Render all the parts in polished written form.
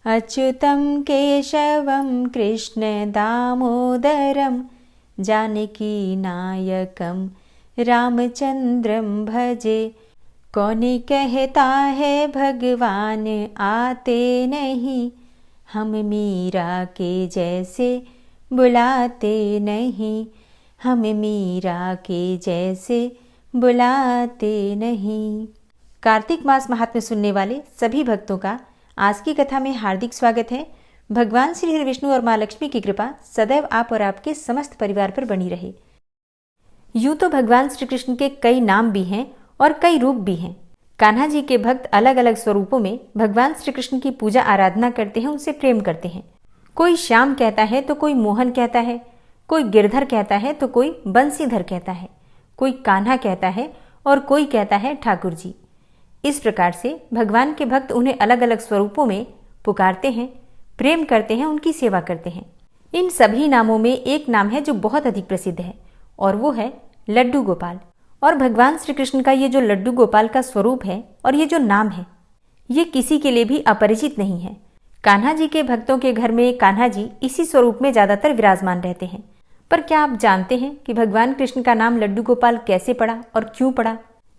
अच्युतं केशवं कृष्णदामोदरं जानकीनायकं रामचंद्रं भजे। कौन कहता है भगवान आते नहीं, हम मीरा के जैसे बुलाते नहीं, हम मीरा के जैसे बुलाते नहीं। कार्तिक मास महात्म्य सुनने वाले सभी भक्तों का आज की कथा में हार्दिक स्वागत है। भगवान श्री हरि विष्णु और माँ लक्ष्मी की कृपा सदैव आप और आपके समस्त परिवार पर बनी रहे। यूं तो भगवान श्री कृष्ण के कई नाम भी हैं और कई रूप भी हैं। कान्हा जी के भक्त अलग अलग स्वरूपों में भगवान श्री कृष्ण की पूजा आराधना करते हैं, उनसे प्रेम करते हैं। कोई श्याम कहता है तो कोई मोहन कहता है, कोई गिरधर कहता है तो कोई बंसीधर कहता है, कोई कान्हा कहता है और कोई कहता है ठाकुर जी। इस प्रकार से भगवान के भक्त उन्हें अलग अलग स्वरूपों में पुकारते हैं, प्रेम करते हैं, उनकी सेवा करते हैं। इन सभी नामों में एक नाम है जो बहुत अधिक प्रसिद्ध है और वो है लड्डू गोपाल। और भगवान श्री कृष्ण का ये जो लड्डू गोपाल का स्वरूप है और ये जो नाम है, ये किसी के लिए भी अपरिचित नहीं है। कान्हा जी के भक्तों के घर में कान्हा जी इसी स्वरूप में ज्यादातर विराजमान रहते हैं। पर क्या आप जानते हैं कि भगवान कृष्ण का नाम लड्डू गोपाल कैसे पड़ा और क्यों पड़ा?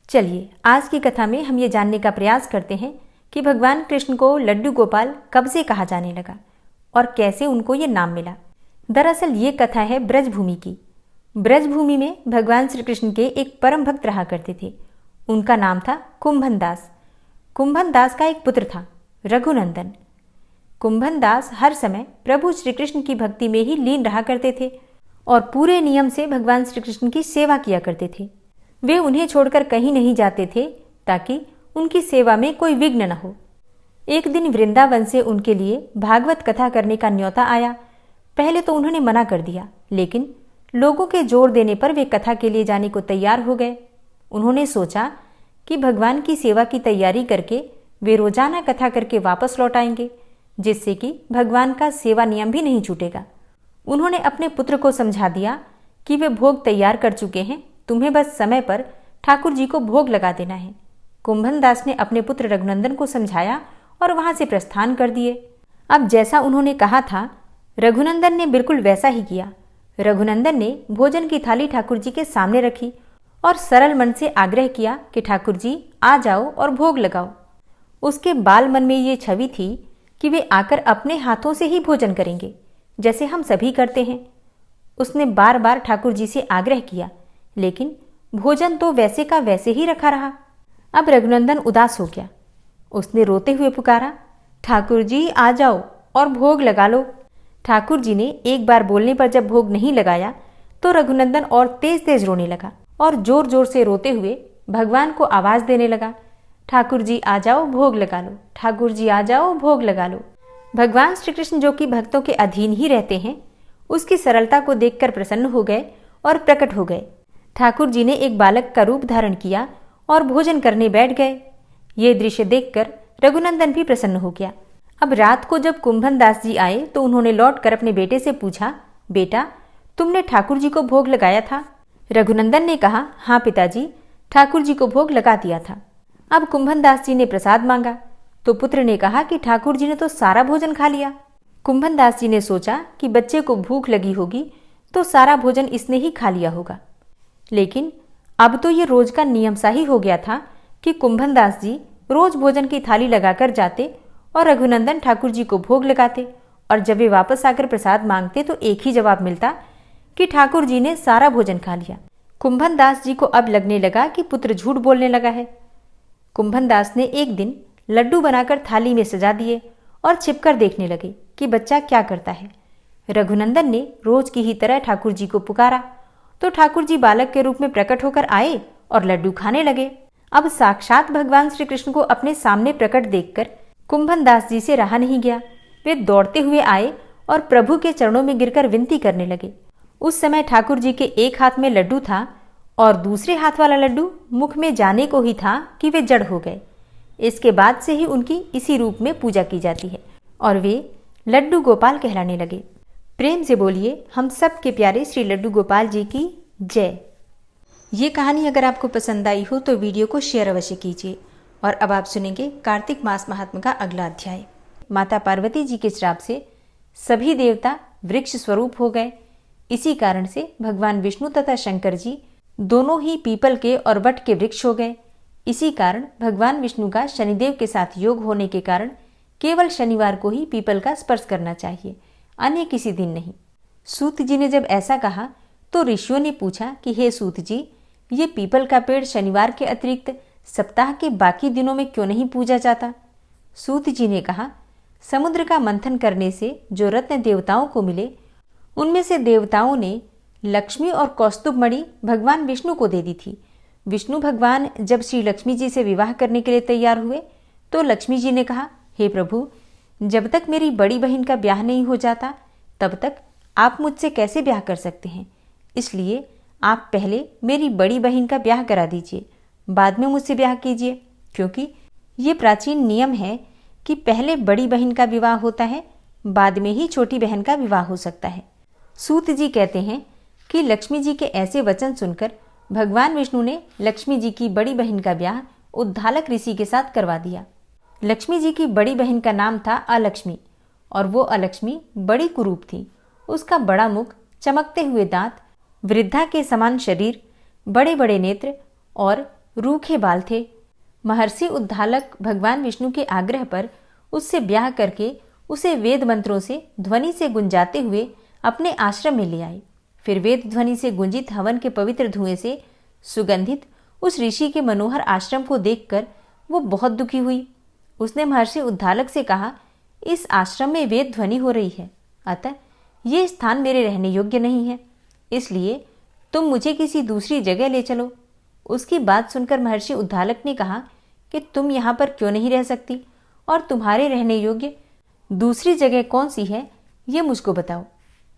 चलिए आज की कथा में हम ये जानने का प्रयास करते हैं कि भगवान कृष्ण को लड्डू गोपाल कब से कहा जाने लगा और कैसे उनको ये नाम मिला। दरअसल ये कथा है ब्रजभूमि की। ब्रजभूमि में भगवान श्री कृष्ण के एक परम भक्त रहा करते थे। उनका नाम था कुंभन दास। कुंभन दास का एक पुत्र था रघुनंदन। कुंभन दास हर समय प्रभु श्री कृष्ण की भक्ति में ही लीन रहा करते थे और पूरे नियम से भगवान श्री कृष्ण की सेवा किया करते थे। वे उन्हें छोड़कर कहीं नहीं जाते थे ताकि उनकी सेवा में कोई विघ्न न हो। एक दिन वृंदावन से उनके लिए भागवत कथा करने का न्योता आया। पहले तो उन्होंने मना कर दिया, लेकिन लोगों के जोर देने पर वे कथा के लिए जाने को तैयार हो गए। उन्होंने सोचा कि भगवान की सेवा की तैयारी करके वे रोजाना कथा करके वापस लौट आएंगे, जिससे कि भगवान का सेवा नियम भी नहीं छूटेगा। उन्होंने अपने पुत्र को समझा दिया कि वे भोग तैयार कर चुके हैं, तुम्हें बस समय पर ठाकुर जी को भोग लगा देना है। कुंभन दास ने अपने पुत्र रघुनंदन को समझाया और वहां से प्रस्थान कर दिए। अब जैसा उन्होंने कहा था, रघुनंदन ने बिल्कुल वैसा ही किया। रघुनंदन ने भोजन की थाली ठाकुर जी के सामने रखी और सरल मन से आग्रह किया कि ठाकुर जी आ जाओ और भोग लगाओ। उसके बाल मन में ये छवि थी कि वे आकर अपने हाथों से ही भोजन करेंगे, जैसे हम सभी करते हैं। उसने बार बार ठाकुर जी से आग्रह किया, लेकिन भोजन तो वैसे का वैसे ही रखा रहा। अब रघुनंदन उदास हो गया। उसने रोते हुए पुकारा, ठाकुर जी आ जाओ और भोग लगा लो। ठाकुर जी ने एक बार बोलने पर जब भोग नहीं लगाया तो रघुनंदन और तेज तेज रोने लगा और जोर जोर से रोते हुए भगवान को आवाज देने लगा, ठाकुर जी आ जाओ भोग लगा लो, ठाकुर जी आ जाओ भोग लगा लो। भगवान श्री कृष्ण जो कि भक्तों के अधीन ही रहते हैं, उसकी सरलता को देखकर प्रसन्न हो गए और प्रकट हो गए। ठाकुर जी ने एक बालक का रूप धारण किया और भोजन करने बैठ गए। ये दृश्य देखकर रघुनंदन भी प्रसन्न हो गया। अब रात को जब कुंभन दास जी आए तो उन्होंने लौटकर अपने बेटे से पूछा, बेटा तुमने ठाकुर जी को भोग लगाया था? रघुनंदन ने कहा, हाँ पिताजी, ठाकुर जी को भोग लगा दिया था। अब कुंभन दास जी ने प्रसाद मांगा तो पुत्र ने कहा कि ठाकुर जी ने तो सारा भोजन खा लिया। कुंभन दास जी ने सोचा कि बच्चे को भूख लगी होगी तो सारा भोजन इसने ही खा लिया होगा। लेकिन अब तो ये रोज का नियम सा ही हो गया था कि कुंभन दास जी रोज भोजन की थाली लगाकर जाते और रघुनंदन ठाकुर जी को भोग लगाते, और जब वे वापस आकर प्रसाद मांगते तो एक ही जवाब मिलता कि ठाकुर जी ने सारा भोजन खा लिया। कुंभन दास जी को अब लगने लगा कि पुत्र झूठ बोलने लगा है। कुंभन दास ने एक दिन लड्डू बनाकर थाली में सजा दिए और छिपकर देखने लगे कि बच्चा क्या करता है। रघुनंदन ने रोज की ही तरह ठाकुर जी को पुकारा तो ठाकुर जी बालक के रूप में प्रकट होकर आए और लड्डू खाने लगे। अब साक्षात भगवान श्री कृष्ण को अपने सामने प्रकट देखकर कुंभन दास जी से रहा नहीं गया। वे दौड़ते हुए आए और प्रभु के चरणों में गिरकर विनती करने लगे। उस समय ठाकुर जी के एक हाथ में लड्डू था और दूसरे हाथ वाला लड्डू मुख में जाने को ही था कि वे जड़ हो गए। इसके बाद से ही उनकी इसी रूप में पूजा की जाती है और वे लड्डू गोपाल कहलाने लगे। प्रेम से बोलिए हम सब के प्यारे श्री लड्डू गोपाल जी की जय। ये कहानी अगर आपको पसंद आई हो तो वीडियो को शेयर अवश्य कीजिए। और अब आप सुनेंगे कार्तिक मास महात्म्य का अगला अध्याय। माता पार्वती जी के श्राप से सभी देवता वृक्ष स्वरूप हो गए। इसी कारण से भगवान विष्णु तथा शंकर जी दोनों ही पीपल के और वट के वृक्ष हो गए। इसी कारण भगवान विष्णु का शनिदेव के साथ योग होने के कारण केवल शनिवार को ही पीपल का स्पर्श करना चाहिए, अन्य किसी दिन नहीं। सूत जी ने जब ऐसा कहा तो ऋषियों ने पूछा कि हे सूत जी, ये पीपल का पेड़ शनिवार के अतिरिक्त सप्ताह के बाकी दिनों में क्यों नहीं पूजा जाता? सूत जी ने कहा, समुद्र का मंथन करने से जो रत्न देवताओं को मिले, उनमें से देवताओं ने लक्ष्मी और कौस्तुभ मणि भगवान विष्णु को दे दी थी। विष्णु भगवान जब श्री लक्ष्मी जी से विवाह करने के लिए तैयार हुए तो लक्ष्मी जी ने कहा, हे प्रभु, जब तक मेरी बड़ी बहन का ब्याह नहीं हो जाता तब तक आप मुझसे कैसे ब्याह कर सकते हैं? इसलिए आप पहले मेरी बड़ी बहन का ब्याह करा दीजिए, बाद में मुझसे ब्याह कीजिए, क्योंकि ये प्राचीन नियम है कि पहले बड़ी बहन का विवाह होता है, बाद में ही छोटी बहन का विवाह हो सकता है। सूत जी कहते हैं कि लक्ष्मी जी के ऐसे वचन सुनकर भगवान विष्णु ने लक्ष्मी जी की बड़ी बहन का ब्याह उद्धालक ऋषि के साथ करवा दिया। लक्ष्मी जी की बड़ी बहन का नाम था अलक्ष्मी और वो अलक्ष्मी बड़ी कुरूप थी। उसका बड़ा मुख, चमकते हुए दांत, वृद्धा के समान शरीर, बड़े बड़े नेत्र और रूखे बाल थे। महर्षि उद्धालक भगवान विष्णु के आग्रह पर उससे ब्याह करके उसे वेद मंत्रों से ध्वनि से गुंजाते हुए अपने आश्रम में ले आए। फिर वेद ध्वनि से गुंजित हवन के पवित्र धुएं से सुगंधित उस ऋषि के मनोहर आश्रम को देखकर वो बहुत दुखी हुई। उसने महर्षि उद्धालक से कहा, इस आश्रम में वेद ध्वनि हो रही है, अतः ये स्थान मेरे रहने योग्य नहीं है, इसलिए तुम मुझे किसी दूसरी जगह ले चलो। उसकी बात सुनकर महर्षि उद्धालक ने कहा कि तुम यहाँ पर क्यों नहीं रह सकती और तुम्हारे रहने योग्य दूसरी जगह कौन सी है, ये मुझको बताओ।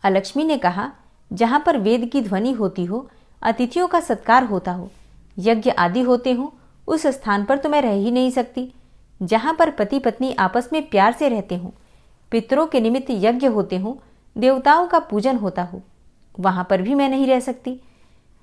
अलक्ष्मी ने कहा, जहाँ पर वेद की ध्वनि होती हो, अतिथियों का सत्कार होता हो, यज्ञ आदि होते हो, उस स्थान पर तो मैं रह ही नहीं सकती। जहाँ पर पति पत्नी आपस में प्यार से रहते हो, पितरों के निमित्त यज्ञ होते हो, देवताओं का पूजन होता हो, वहाँ पर भी मैं नहीं रह सकती।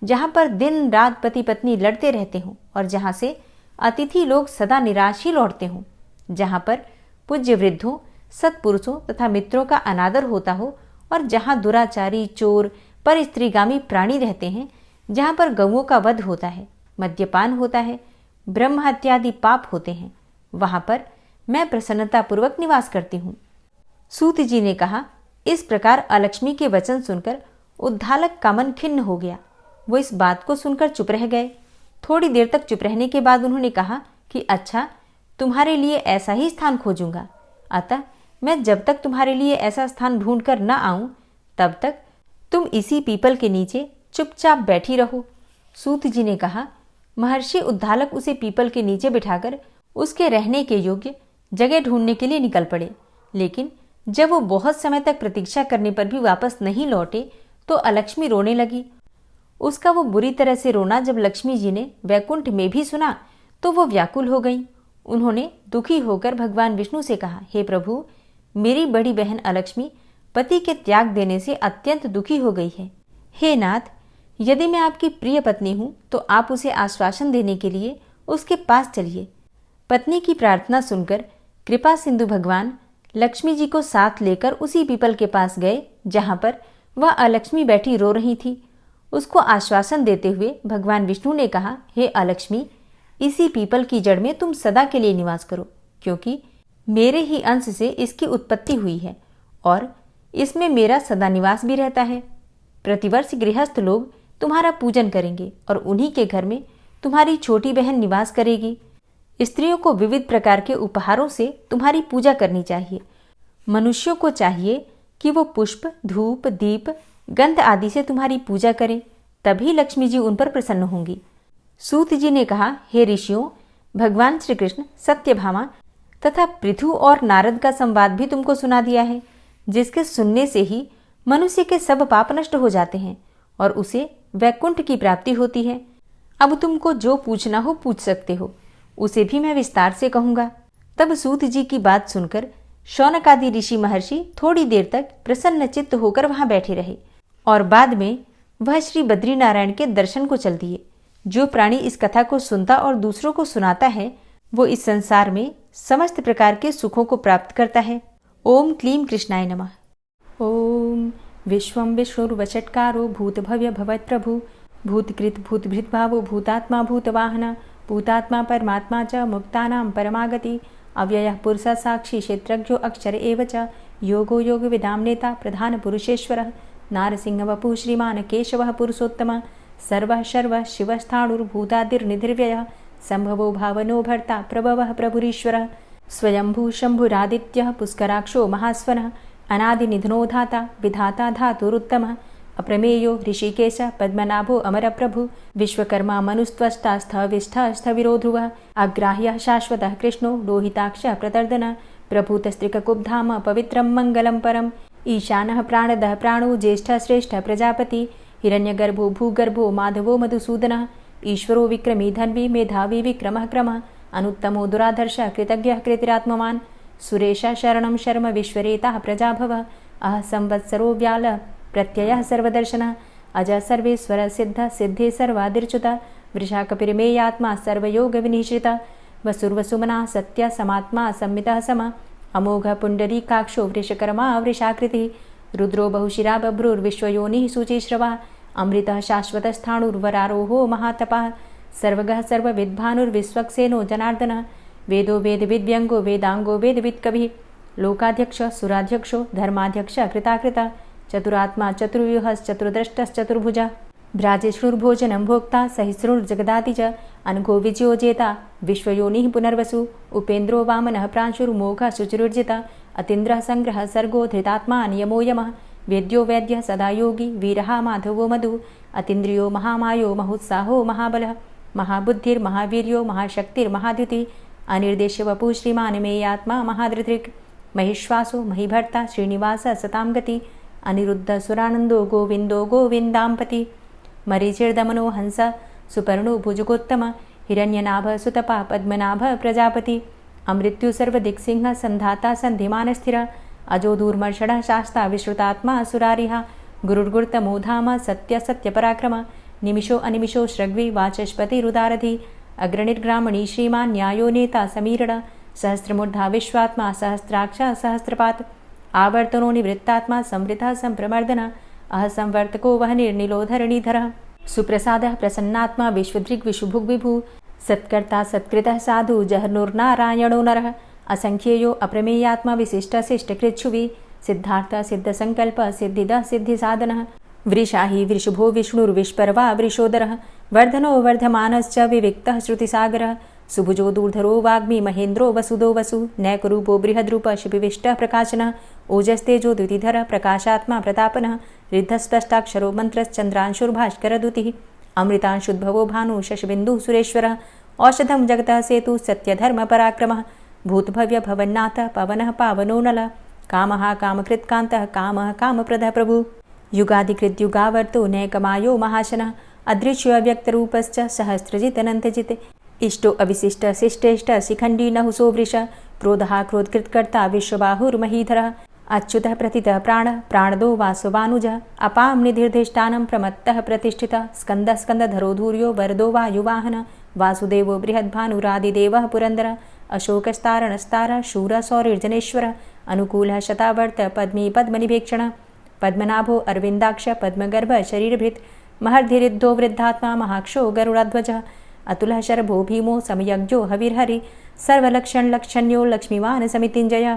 जहाँ पर दिन रात पति पत्नी लड़ते रहते हो और जहाँ से अतिथि लोग सदा निराश ही लौटते हों, जहाँ पर पूज्य वृद्धों, सत्पुरुषों तथा मित्रों का अनादर होता हो और जहाँ दुराचारी, चोर, पर स्त्रीगामी प्राणी रहते हैं, जहाँ पर गौओं का वध होता है, मद्यपान होता है, ब्रह्म हत्यादि पाप होते हैं, वहाँ पर मैं प्रसन्नतापूर्वक निवास करती हूँ। सूत जी ने कहा, इस प्रकार अलक्ष्मी के वचन सुनकर उद्धालक का मन खिन्न हो गया। वो इस बात को सुनकर चुप रह गए। थोड़ी देर तक चुप रहने के बाद उन्होंने कहा कि अच्छा, तुम्हारे लिए ऐसा ही स्थान खोजूंगा, अतः मैं जब तक तुम्हारे लिए ऐसा स्थान ढूंढ कर न आऊं तब तक तुम इसी पीपल के नीचे चुपचाप बैठी रहो। सूत जी ने कहा, महर्षि उद्धालक उसे पीपल के नीचे बिठाकर उसके रहने के योग्य जगह ढूंढने के लिए निकल पड़े। लेकिन जब वो बहुत समय तक प्रतीक्षा करने पर भी वापस नहीं लौटे तो अलक्ष्मी रोने लगी। उसका वो बुरी तरह से रोना जब लक्ष्मी जी ने वैकुंठ में भी सुना तो वो व्याकुल हो गई। उन्होंने दुखी होकर भगवान विष्णु से कहा, हे प्रभु, मेरी बड़ी बहन अलक्ष्मी पति के त्याग देने से अत्यंत दुखी हो गई है। हे नाथ, यदि मैं आपकी प्रिय पत्नी हूँ तो आप उसे आश्वासन देने के लिए उसके पास चलिए। पत्नी की प्रार्थना सुनकर कृपा सिंधु भगवान लक्ष्मी जी को साथ लेकर उसी पीपल के पास गए जहाँ पर वह अलक्ष्मी बैठी रो रही थी। उसको आश्वासन देते हुए भगवान विष्णु ने कहा, हे अलक्ष्मी, इसी पीपल की जड़ में तुम सदा के लिए निवास करो, क्योंकि मेरे ही अंश से इसकी उत्पत्ति हुई है और इसमें मेरा सदा निवास भी रहता है। प्रतिवर्ष गृहस्थ लोग तुम्हारा पूजन करेंगे और उन्हीं के घर में तुम्हारी छोटी बहन निवास करेगी। स्त्रियों को विविध प्रकार के उपहारों से तुम्हारी पूजा करनी चाहिए। मनुष्यों को चाहिए कि वो पुष्प, धूप, दीप, गंध आदि से तुम्हारी पूजा करें, तभी लक्ष्मी जी उन पर प्रसन्न होंगी। सूत जी ने कहा, हे ऋषियों, भगवान श्री कृष्ण सत्यभामा तथा पृथु और नारद का संवाद भी तुमको सुना दिया है, जिसके सुनने से ही मनुष्य के सब पाप नष्ट हो जाते हैं और उसे वैकुंठ की प्राप्ति होती है। अब तुमको जो पूछना हो पूछ सकते हो, उसे भी मैं विस्तार से कहूंगा। तब सूत जी की बात सुनकर शौनक आदि ऋषि महर्षि थोड़ी देर तक प्रसन्न चित्त होकर वहां बैठे रहे और बाद में वह श्री बद्रीनारायण के दर्शन को चल दिए। जो प्राणी इस कथा को सुनता और दूसरों को सुनाता है, वो इस संसार में समस्त प्रकार के सुखों को प्राप्त करता है। ओम क्लीं कृष्णाय नमः। ओम विश्वं विष्णुर्वषट्कारो भूतभव्य भवत्प्रभु भूतकृत भूतभृद्भावो भूतात्मा भूतवाहन भूतात्मा परमात्मा च मुक्तानां परमागति अव्ययः पुरुषः साक्षी क्षेत्रज्ञो अक्षर एव च योगो योगविदां नेता प्रधानपुरुषेश्वरः नारसिंहवपुः श्रीमान् केशवः पुरुषोत्तमः सर्वः शर्वः शिवस्थाणुर्भूतादिर्निधिर्व्ययः सम्भवो भावनो भर्ता प्रभवः प्रभुरीश्वरः स्वयंभू शम्भुरादित्यः पुष्कराक्षो महास्वनः अनादिनिधनो धाता विधाता धातुरुत्तमः अप्रमेयो ऋषिकेश पद्मनाभो अमरप्रभु विश्वकर्मा मनुस्त्वष्टा स्थविष्ठः स्थविरो ध्रुवः अग्राह्यः शाश्वतः कृष्णो लोहिताक्षः प्रतर्दनः प्रभूतस्त्रिककुब्धाम पवित्रं मङ्गलं परम् ईशानः प्राणदः प्राणो ज्येष्ठः श्रेष्ठः प्रजापति हिरण्यगर्भो भूगर्भो माधवो मधुसूदनः ईश्वरो विक्रमी धन्वी मेधावी विक्रमः क्रमः अनुत्तमो दुराधर्षः कृतज्ञः कृतिरात्मवान् सुरेशः शरणं शर्म विश्वरेताः प्रजाभवः अह संवत्सरो व्याल प्रत्ययः सर्वदर्शनः अज सर्वेश्वर सिद्ध सिद्धे सर्वादिर्च्युत वृषाकपिर्मेयात्मा सर्वयोगविनिश्रित वसुर्वसुमना सत्य समात्मा संमितः सम अमोघ पुण्डरीकाक्षो वृषकर्मा वृषाकृतिः रुद्रो बहुशिरा बभ्रुर्विश्वयोनिः शुचिश्रवः अमृतः शाश्वतस्थाणुर्वरारोहो महातपः सर्वगः सर्वविद्भानुर्विश्वक्सेनो जनार्दनः वेदो वेदविद्व्यङ्गो वेदाङ्गो वेदवित्कविः लोकाध्यक्ष सुराध्यक्षो धर्माध्यक्ष कृताकृत चतुरात्मा चतुर्व्यूहश्चतुर्द्रष्टश्चतुर्भुजः भ्राजेष्णुर्भोजनं भोक्ता सहिष्णुर्जगदाति च अनघो विजयोजेता विश्वयोनिः पुनर्वसु उपेन्द्रो वामनः प्रांशुर्मोघः शुचिरुर्जिता अतीन्द्रः सङ्ग्रहः सर्गो धृतात्मा नियमो यमः वेद्यो वैद्यः सदा योगी वीरः माधवो मधु अतीन्द्रियो महामायो महोत्साहो महाबलः महाबुद्धिर्महावीर्यो महाशक्तिर्महाद्युतिः अनिर्देश्य वपुः श्रीमान् मेयात्मा महाधृतिर् महिश्वासो महीभर्ता श्रीनिवासः सतां गति अनिरुद्ध सुरानन्दो गोविन्दो गोविन्दाम्पति मरीचिर्दमनो हंस सुपर्णो भुजगोत्तम हिरण्यनाभ सुतपा पद्मनाभ प्रजापति अमृत्यु सर्वदिक्सिंह संधाता सन्धिमानस्थिर अजो दूर्मर्षणः शास्ता विश्रुतात्मा सुरारिः गुरुर्गुर्तमो धाम सत्य सत्यपराक्रम निमिषो अनिमिषो श्रग्वी वाचस्पतिरुदारधि अग्रणिर्ग्रामणी श्रीमान् न्यायो नेता समीरण सहस्रमूर्धा विश्वात्मा सहस्राक्षा सहस्रपात् आवर्तनो निवृत्तात्मा संवृतः संप्रमर्दन अह संवर्तको वह निर्निलोधरणीधरः सुप्रसादः प्रसन्नात्मा विश्वदृग्विशुभुग्विभु सत्कर्ता सत्कृतः साधु जहर्नुर्नारायणो नरः असंख्येयो अप्रमेयात्मा विशिष्टशिष्टकृच्छुवि सिद्धार्थ सिद्धसङ्कल्प सिद्धिदः सिद्धिसाधनः वृषाहि वृषभो विष्णुर्विष्पर्वा वृषोदरः वर्धनो वर्धमानश्च विविक्तः श्रुतिसागरः सुभुजो दूर्धरो वाग्मी महेन्द्रो वसुदो वसु नैकरूपो बृहद्रूप शिपिविष्टः प्रकाशनः ओजस्तेजो द्युतिधर प्रकाशात्मा प्रतापनः रिद्धस्पष्टाक्षरो मन्त्रश्चन्द्रांशुर्भास्करदुतिः अमृतांशुद्भवो भानु शशबिन्दुः सुरेश्वरः औषधं जगतः सेतु सत्यधर्मपराक्रमः भूतभव्य भवन्नाथ पवनः पावनो नलः कामः कामकृत्कान्तः कामः कामप्रदः प्रभु युगादिकृद्युगावर्तो नैकमायो महाशनः अदृश्योऽव्यक्तरूपश्च सहस्रजितनन्तजित् इष्टो अविशिष्ट शिष्टेष्ट शिखण्डी नहुसो वृष क्रोधः क्रोधकृत्कर्ता विश्वबाहुर्महीधरः अच्युतः प्रतितः प्राणः प्राणदो वासवानुजः अपां निधिर्धिष्ठानं प्रमत्तः प्रतिष्ठितः स्कन्दः स्कन्दधरो धूर्यो वरदो वायुवाहनः वासुदेवो बृहद्भानुरादिदेवः पुरन्दरः अशोकस्तारणस्तारः शूरः सौरिर्जनेश्वरः अनुकूलः शतावर्त पद्मी पद्मनिभेक्षणः पद्मनाभो अरविन्दाक्ष पद्मगर्भ शरीरभृत् महर्धिरिद्धो वृद्धात्मा महाक्षो गरुडाध्वजः अतुलः शरभो भीमो समयज्ञो हविर्हरि सर्वलक्षणलक्षण्यो लक्ष्मीवान् समितिञ्जयः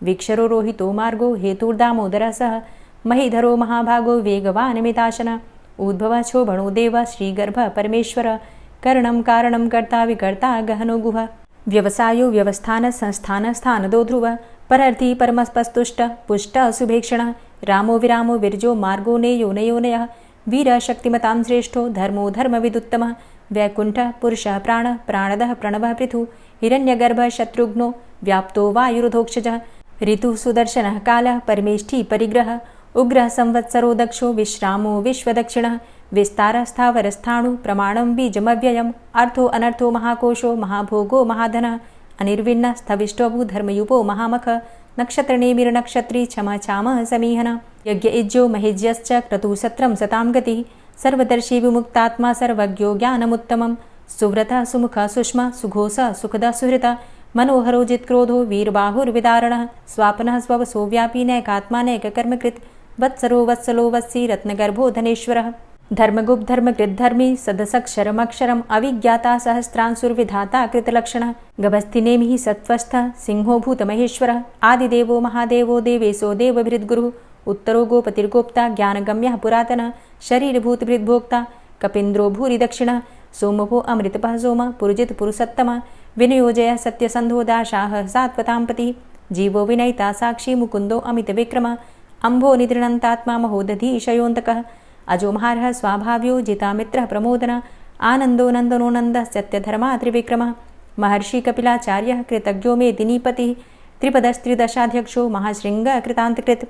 वीक्षरो रोहितो मार्गो हेतुर्दामोदरः सह महीधरो महाभागो वेगवान् मिताशनः उद्भवः शोभणो देवः श्रीगर्भः परमेश्वरः करणं कारणं कर्ता विकर्ता गहनो गुहः व्यवसायो व्यवस्थान संस्थान स्थानदो ध्रुवः परर्थी परमस्पस्तुष्टः पुष्टः सुभेक्षणः रामो विरामो विरजो मार्गो नेयो नयोनयः वीरः शक्तिमतां श्रेष्ठो धर्मो धर्मविदुत्तमः वैकुण्ठः पुरुषः प्राणः प्राणदः प्रणवः पृथु हिरण्यगर्भः शत्रुघ्नो व्याप्तो वायुरुधोक्षजः ऋतुः सुदर्शनः कालः परमेष्ठी परिग्रहः उग्रः संवत्सरो दक्षो विश्रामो विश्वदक्षिणः विस्तारः स्थावरस्थाणु प्रमाणं बीजमव्ययम् अर्थो अनर्थो महाकोशो महाभोगो महाधनः अनिर्विण्णः स्थविष्टोऽभू धर्मयुपो महामख नक्षत्रनेमिर्नक्षत्री क्षमा चामः समीहनः यज्ञ इज्यो महेज्यश्च क्रतुसत्रं सतां गतिः सर्वदर्शी विमुक्तात्मा सर्वज्ञो ज्ञानमुत्तमं सुव्रतः सुमुखः सुष्मा सुघोषः सुखदः सुहृतः मनोहरो जित्क्रोधो वीरबाहुर्विदारणः स्वापनः स्ववसो व्यापी नैकात्मानैककर्मकृत् वत्सरो वत्सलो वत्सी रत्नगर्भो धनेश्वरः धर्मगुप्त धर्मकृद्धर्मी सदसक्षरमक्षरम् अविज्ञाता सहस्रांसुर्विधाता कृतलक्षणः गभस्तिनेमिः सत्त्वस्थः सिंहो भूतमहेश्वरः आदिदेवो महादेवो देवेशो देवभृद्गुरुः उत्तरो गोपतिर्गोप्ता ज्ञानगम्यः पुरातनः शरीरभूतभृद्भोक्ता कपीन्द्रो भूरि दक्षिणः सोमभो अमृतपः सोमः पुरुजित पुरुषोत्तमः विनयोजयः सत्यसन्धो दाशाः सात्वतां पतिः जीवो विनयिता साक्षी मुकुन्दो अमितविक्रमः अम्भो निद्रणन्तात्मा महोदधीशयोऽन्तकः अजोमहारः स्वाभाव्यो जितामित्रः प्रमोदनः आनन्दो नन्दनो नन्दः सत्यधर्मा त्रिविक्रमः महर्षि कपिलाचार्यः कृतज्ञो मेदिनीपतिः त्रिपदस्त्रिदशाध्यक्षो महाशृङ्गः कृतान्तकृत्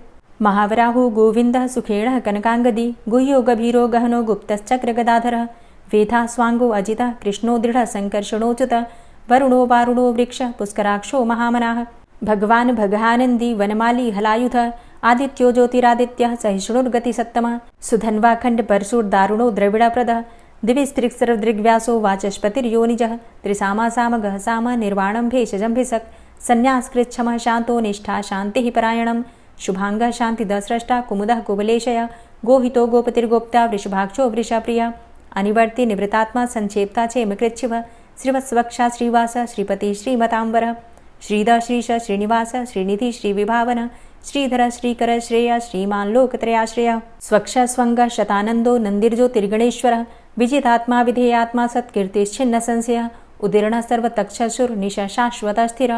महावराहो गोविन्दः सुखेणः कनकाङ्गदी गुह्यो गभीरो गहनो गुप्तश्चक्रगदाधरः वेधा स्वाङ्गो अजितः कृष्णो दृढः सङ्कर्षणोच्युतः वरुणो वारुणो वृक्षः पुष्कराक्षो महामनाः भगवान् भगानन्दी वनमाली हलायुधः आदित्यो ज्योतिरादित्यः सहिष्णुर्गतिसत्तमः सुधन्वाखण्डपरशुर्दारुणो द्रविडप्रदः दिविस्त्रिक्सरदृग्व्यासो वाचस्पतिर्योनिजः त्रिसामासामगः साम निर्वाणं भेषजम्भिषक् सन्न्यासकृच्छमः शान्तो निष्ठा शान्तिः परायणं शुभाङ्गः शान्तिदस्रष्टा कुमुदः कुवलेशयः गोहितो गोपतिर्गोप्ता वृषभाक्षो वृषप्रियः अनिवर्ति निवृतात्मा संक्षेप्ता चेमकृच्छिवः श्रीवत्सवक्षा श्रीवास श्रीपति श्रीमतांबर श्रीद श्रीश श्रीनिवास श्रीनिधि श्रीविभावन श्रीधर श्रीकर श्रेय श्रीमान् लोकत्रयाश्रय स्वक्ष स्वंग शतानंदो नंदिर्ज्योतिर्गणेश्वर विजितात्मा विधेयात्मा सत्कीर्तिश्छिन्न संशय उदीर्ण सर्वतक्षसुर्निश शाश्वत स्थिर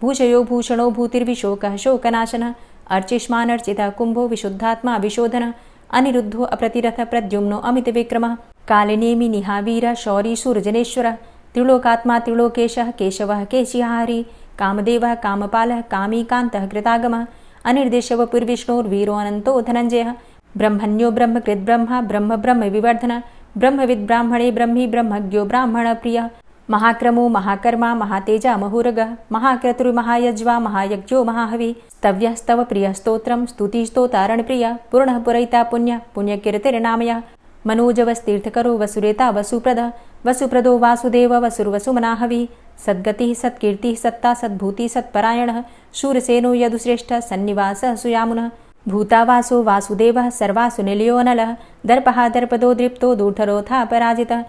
भूषयो भूषणो भूतिर्विशोकः शोकनाशन अर्चिष्मानर्चितः कुंभो विशुद्धात्मा विशोधन अनिरुद्धो अप्रतिरथ प्रद्युम्नो अमित विक्रमः कालिनेमि निहावीर शौरी सूर्जनेश्वर त्रिलोकात्मा त्रिलोकेशः केशवः केशिहारी कामदेवः कामपालः कामीकान्तः कृतागमः अनिर्देशव पुर्विष्णोर्वीरो अनन्तो धनञ्जयः ब्रह्मण्यो ब्रह्मकृद्ब्रह्मा ब्रह्म ब्रह्म विवर्धन ब्रह्मविद् ब्राह्मणे ब्रह्मी ब्रह्मज्ञो ब्राह्मणप्रियः महाक्रमो महाकर्मा महातेजा महुरगः महाक्रतुर्महायज्वा महायज्ञो महाहवि स्तव्यः स्तव प्रियः स्तोत्रं स्तुतिस्तोतारणप्रियः पूर्णः पुरैता पुण्यः पुण्यकीर्तिर्नामयः मनोजवस्तीर्थकरो वसुरेता वसुप्रदः वसुप्रदो वासुदेव वसुर्वसुमनाहवि सद्गतिः सत्कीर्तिः सत्ता सद्भूतिः सत्परायणः शूरसेनो यदुश्रेष्ठः सन्निवासः सुयामुनः भूतावासो वासुदेवः सर्वासु निलयोऽनलः दर्पः दर्पदो दृप्तो दूढरोथा पराजितः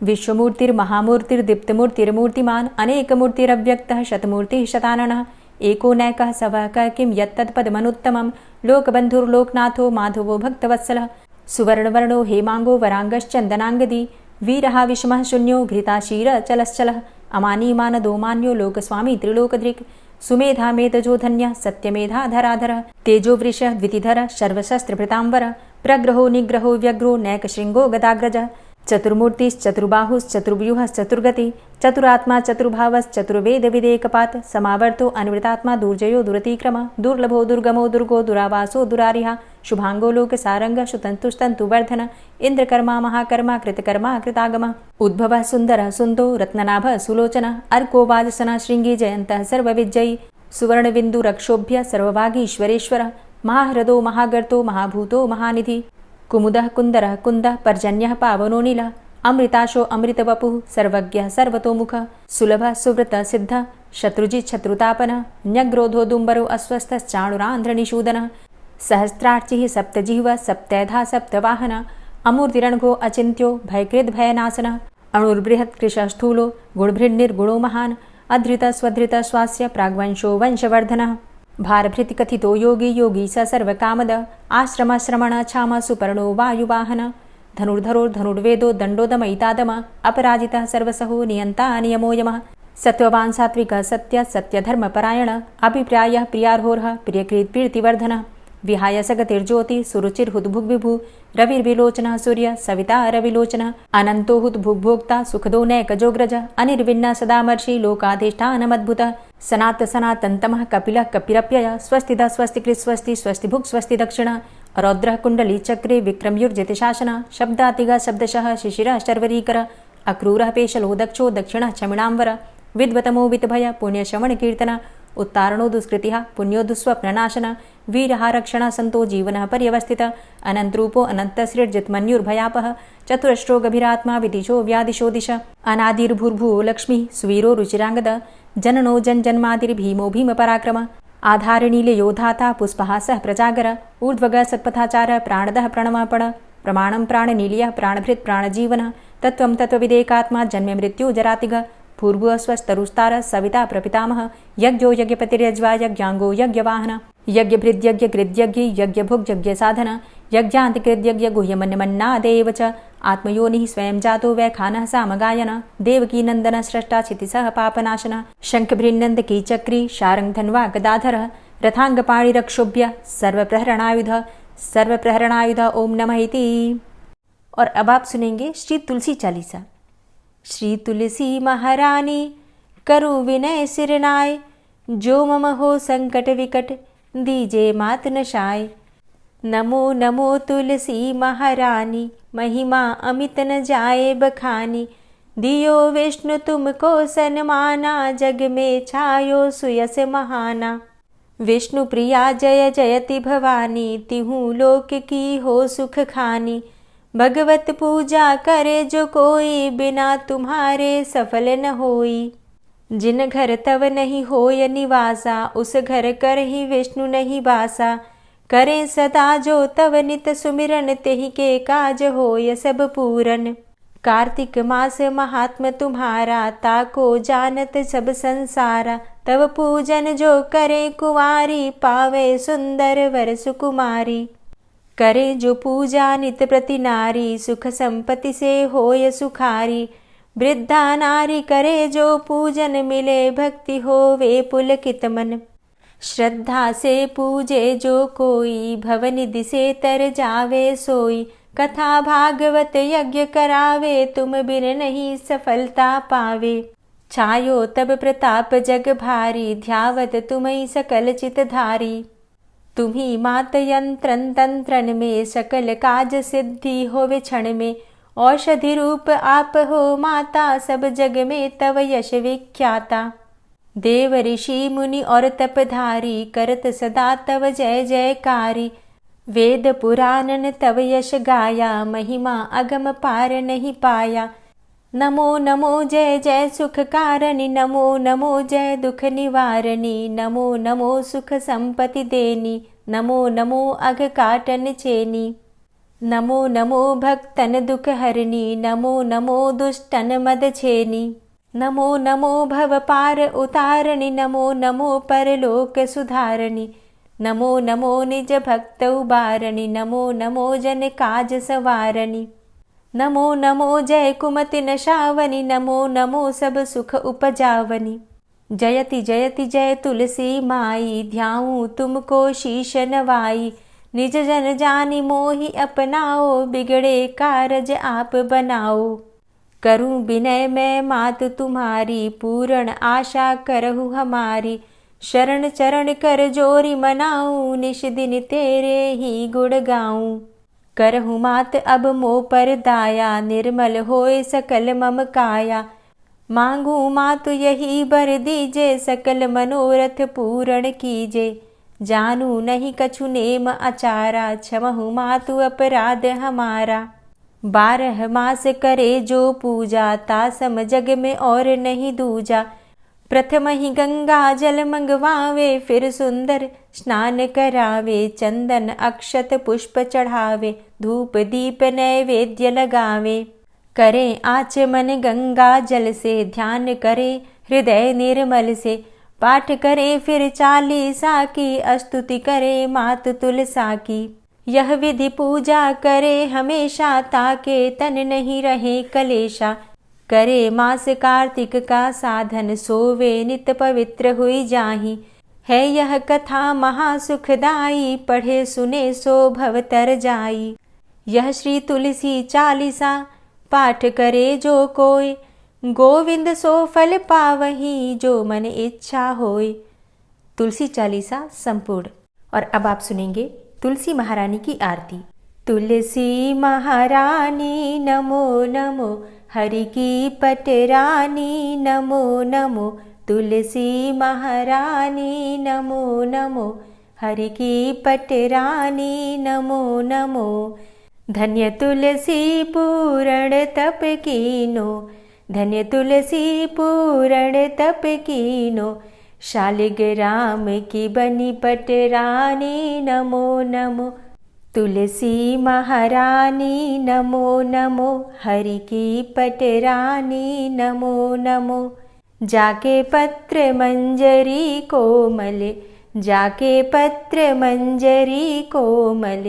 विश्वमूर्तिर्महामूर्तिर्दीप्तमूर्तिर्मूर्तिमान् अनेकमूर्तिरव्यक्तः शतमूर्तिः शताननः एको नैकः सवकः किं यत्तत्पदमनुत्तमं लोकबन्धुर्लोकनाथो माधवो भक्तवत्सलः सुवर्णवर्णो हेमाङ्गो वराङ्गश्चन्दनाङ्गदी वीरः विषमः शून्यो घृताशीरचलश्चलः अमानीमानदो मान्यो लोकस्वामी त्रिलोकधृक् सुमेधा मेधजो धन्यः सत्यमेधाधराधरः तेजोवृषः द्वितिधरः सर्वशस्त्रभृताम्बरः प्रग्रहो निग्रहो व्यग्रो नैकशृङ्गो गदाग्रजः चतुर्मूर्तिश्चतुर्बाहुश्चतुर्व्यूहश्चतुर्गति चतुरात्मा चतुर्भावश्चतुर्वेदविदेकपात् समावर्तो अनिवृतात्मा दुर्जयो दुरतिक्रमः दुर्लभो दुर्गमो दुर्गो दुरावासो दुरारिहा शुभांगो लोकसारंगः सुतन्तुस्तन्तुवर्धन इन्द्रकर्मा महाकर्मा कृतकर्मा कृतागमः उद्भवः सुन्दरः सुन्दो रत्ननाभः सुलोचनः अर्को वाजसनः शृङ्गी जयन्तः सर्वविजयी सुवर्णबिन्दुरक्षोभ्य सर्वभागीश्वरेश्वरः महाह्रदो महागर्तो महाभूतो महानिधि कुमुदः कुन्दरः कुन्दः पर्जन्यः पावनो नीलः अमृताशो अमृतवपुः सर्वज्ञः सर्वतोमुखः सुलभः सुव्रतः सिद्धः शत्रुजित् शत्रुतापनः न्यग्रोधो दुम्बरो अस्वस्थश्चाणुरान्ध्रनिषूदनः सहस्रार्चिः सप्तजिह्वः सप्तैधा सप्तवाहनः अमूर्तिरणघो अचिन्त्यो भयकृद्भयनाशनः अणुर्बृहत्कृशः स्थूलो गुणभृन्निर्गुणो महान् अधृतः स्वधृतः स्वास्य प्राग्वंशो वंशवर्धनः भारभृतिकथितो योगी योगी स सर्वकामद आश्रमश्रमण क्षाम सुपर्णो वायुवाहन धनुर्धरो धनुर्वेदो दण्डोदमयितादम अपराजितः सर्वसहो नियन्ता नियमो यमः सत्त्ववान् सात्विकः सत्य सत्यधर्मपरायण अभिप्रायः प्रियार्होरः प्रियकृत्प्रीतिवर्धनः विहाय सगतिर्ज्योति सुरुचिर्हुद्भुग्विभु रविर्विलोचनः सूर्य सविता रविलोचनः अनन्तो हुद्भुग्भोक्ता सुखदो नैकजोग्रज अनिर्विण्ण सदामर्षि लोकाधिष्ठानमद्भुतः सनात सनातन्तमः कपिलः कपिरप्ययः स्वस्तिदा स्वस्तिकृत् स्वस्ति स्वस्तिभुक् स्वस्ति दक्षिणः रौद्रः कुण्डली चक्रे विक्रमयुर्जितशासनः शब्दातिगः शब्दशः शिशिरः शर्वरीकरः अक्रूरः पेशलो दक्षो दक्षिणः क्षमिणाम्बर विद्वतमो वितभय पुण्यश्रवणकीर्तन उत्तारणो दुष्कृतिः पुण्यो दुःस्वप्ननाशन वीरः रक्षणः सन्तो जीवनः पर्यवस्थितः अनन्तरूपो अनन्तसृर्जितमन्युर्भयापः चतुरश्रो गभीरात्मा विदिशो व्यादिशो दिश अनादिर्भूर्भुवो लक्ष्मीः सुवीरो रुचिराङ्गद जननो जन्मादिर्भीमो भीमपराक्रम आधारनीलयोधाता पुष्पहासः प्रजागर ऊर्ध्वगः सत्पथाचारः प्राणदः प्रणमापण प्रमाणं प्राणनीलयः प्राणभृत् प्राणजीवनः तत्त्वं तत्त्वविदेकात्मा जन्म मृत्यु जरातिग पूर्वस्वस्तरुस्तारः सविता प्रपितामह यज्ञो यज्ञपतिर्यज्वा यज्ञाङ्गो यज्ञवाहन यज्ञभृद्यज्ञकृद्यज्ञ यज्ञभुग्यज्ञसाधन यज्ञान्तिकृद्यज्ञ गुह्यमन्यमन्नादेव च आत्मयोनिः स्वयं जातो वैखानः सामगायन देवकीनन्दन स्रष्टा क्षितिसः पापनाशन शङ्खभृन्नन्दकी चक्री शारङ्गधन्वा गदाधरः रथाङ्गपाणिरक्षोभ्य सर्वप्रहरणायुध ओम नमः इति। और अब आप सुनेंगे श्री तुलसी चालीसा। श्री तुलसी महारानी करु विनय सिरनाय, जो मम हो संकट विकट दीजे मात नशाय। नमो नमो तुलसी महारानी, महिमा अमित न जाए बखानी। दियो विष्णु तुमको सन्माना, जग में छायो सुयस महाना। विष्णु प्रिया जय जयति भवानी, तिहूँ लोक की हो सुख खानी। भगवत पूजा करे जो कोई, बिना तुम्हारे सफल न होई। जिन घर तव नहीं होय निवासा, उस घर कर ही विष्णु नहीं बासा। करें सदा जो तव नित सुमिरन, तेहि के काज होय सब पूरन। कार्तिक मास महात्म तुम्हारा, ताको जानत सब संसारा। तव पूजन जो करे कुंवारी, पावे सुंदर वर सुकुमारी। करे जो पूजा नित प्रति नारी, सुख संपत्ति से होय सुखारी। वृद्धा नारी करे जो पूजन, मिले भक्ति होवे पुलकित मन। श्रद्धा से पूजे जो कोई, भवनिधि से तर जावे सोई। कथा भागवत यज्ञ करावे, तुम बिन नहीं सफलता पावे। छायो तब प्रताप जग भारी, ध्यावत तुम्हीं सकल चित धारी। तुम्ही मात यंत्रन तंत्रन में, सकल काज सिद्धि होवे क्षण में। औषधि रूप आप हो माता, सब जग में तव यश विख्याता। देव ऋषि मुनि और तपधारी, करत सदा तव जय जयकारी। वेद पुराणन तव यश गाया, महिमा अगम पार नहीं पाया। नमो नमो जय जय सुख कारणी, नमो नमो जय दुख निवारणी। नमो नमो सुख संपत्ति देनी, नमो नमो अघ काटन छेनी। नमो नमो भक्तन दुख हरणी, नमो नमो दुष्टन मद छेनी। नमो नमो भव पार उतारणी, नमो नमो परलोक सुधारणी। नमो नमो निज भक्त उबारणी, नमो नमो जन काज सवारणी। नमो नमो जय कुमति नशावनी, नमो नमो सब सुख उपजावनी। जयति जयति जय तुलसी माई, ध्याऊं तुमको शीश नवाई। निज जन जानी मोहि अपनाओ, बिगड़े कारज आप बनाओ। करूं विनय मैं मात तुम्हारी, पूर्ण आशा करहु हमारी। शरण चरण कर जोरी मनाऊं, निश दिन तेरे ही गुण गाऊं। करहु मात अब मो पर दाया, निर्मल होए सकल मम काया। मांगू मातु यही बर दीजे, सकल मनोरथ पूर्ण कीजे। जानू नहीं कछु नेम आचारा, क्षमहु मातु अपराध हमारा। 12 मास करे जो पूजा, तासम जग में और नहीं दूजा। प्रथम ही गंगा जल मंगवावे, फिर सुंदर स्नान करावे। चंदन अक्षत पुष्प चढ़ावे, धूप दीप नैवेद्य लगावे। करे आचमन गंगा जल से, ध्यान करे हृदय निर्मल से। पाठ करे फिर चालीसा की, स्तुति करे मात तुलसा की। यह विधि पूजा करे हमेशा, ताके तन नहीं रहे कलेशा। करे मास कार्तिक का साधन, सोवे नित पवित्र हुई जाहि। है यह कथा महासुखदाई, पढ़े सुने सो भव तर जाई। यह श्री तुलसी चालीसा, पाठ करे जो कोय। गोविंद सो फल पावही, जो मन इच्छा होय। तुलसी चालीसा संपूर्ण। और अब आप सुनेंगे तुलसी महारानी की आरती। तुलसी महारानी नमो नमो, हरि की पटरानी नमो नमो। तुलसी महारानी नमो नमो, हरि की पटरानी नमो नमो। धन्य तुलसी पूर्ण तप कीनो, धन्य तुलसी पूरण तप कीनो, शालिग्राम की बनी पटरानी। नमो नमो तुलसी महारानी, नमो नमो हरि की पटरानी। नमो नमो जाके पत्र मंजरी कोमल, जाके पत्र मंजरी कोमल,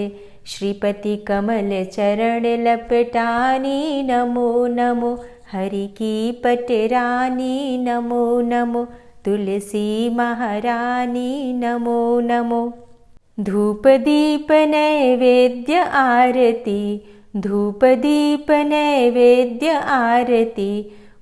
श्रीपति कमल चरण लपटानी। नमो नमो हरि की पटरानी। नमो नमो तुलसी महारानी। नमो नमो धूप दीप नैवेद्य आरती, धूप दीप नैवेद्य आरती,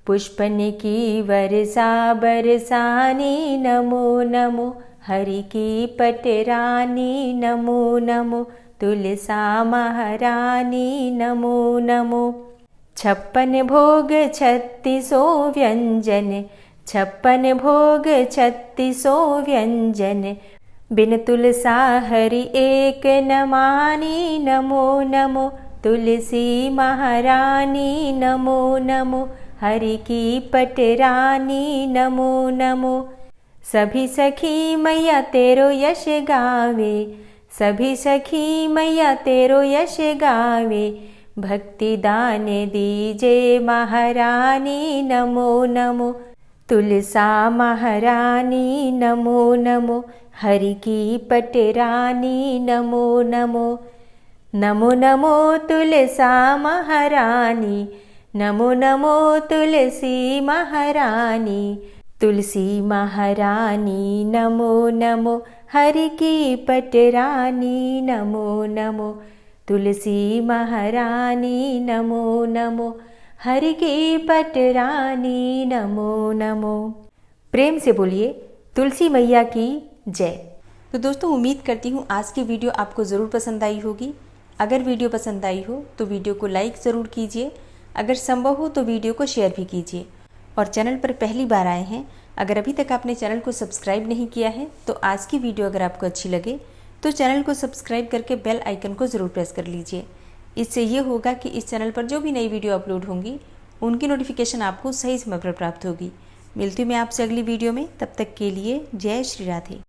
पुष्पन की वर्षा बरसानी। नमो नमो हरि की पटरानी। नमो नमो तुलसा महारानी। नमो नमो 56 भोग 36 व्यंजन, 56 भोग 36 व्यंजन, बिन तुलसा हरि एक न मानी। नमो नमो तुलसी महारानी। नमो नमो हरि की पटरानी। नमो नमो सभी सखी मैया तेरो यश गावे, सभी सखी मैया तेरो यश गावे, भक्ति दान दीजे महारानी। नमो नमो तुलसा महारानी। नमो नमो हरि की पटरानी। नमो नमो नमो नमो तुलसा महारानी, नमो नमो तुलसी महारानी। तुलसी महारानी नमो नमो हरि की पटरानी। नमो नमो तुलसी महारानी। नमो नमो हरि की पटरानी। नमो नमो। प्रेम से बोलिए तुलसी मैया की जय। तो दोस्तों उम्मीद करती हूँ आज की वीडियो आपको ज़रूर पसंद आई होगी। अगर वीडियो पसंद आई हो तो वीडियो को लाइक ज़रूर कीजिए, अगर संभव हो तो वीडियो को शेयर भी कीजिए। और चैनल पर पहली बार आए हैं, अगर अभी तक आपने चैनल को सब्सक्राइब नहीं किया है तो आज की वीडियो अगर आपको अच्छी लगे तो चैनल को सब्सक्राइब करके बेल आइकन को ज़रूर प्रेस कर लीजिए। इससे ये होगा कि इस चैनल पर जो भी नई वीडियो अपलोड होंगी उनकी नोटिफिकेशन आपको सही समय पर प्राप्त होगी। मिलती हूँ मैं आपसे अगली वीडियो में, तब तक के लिए जय श्री राधे।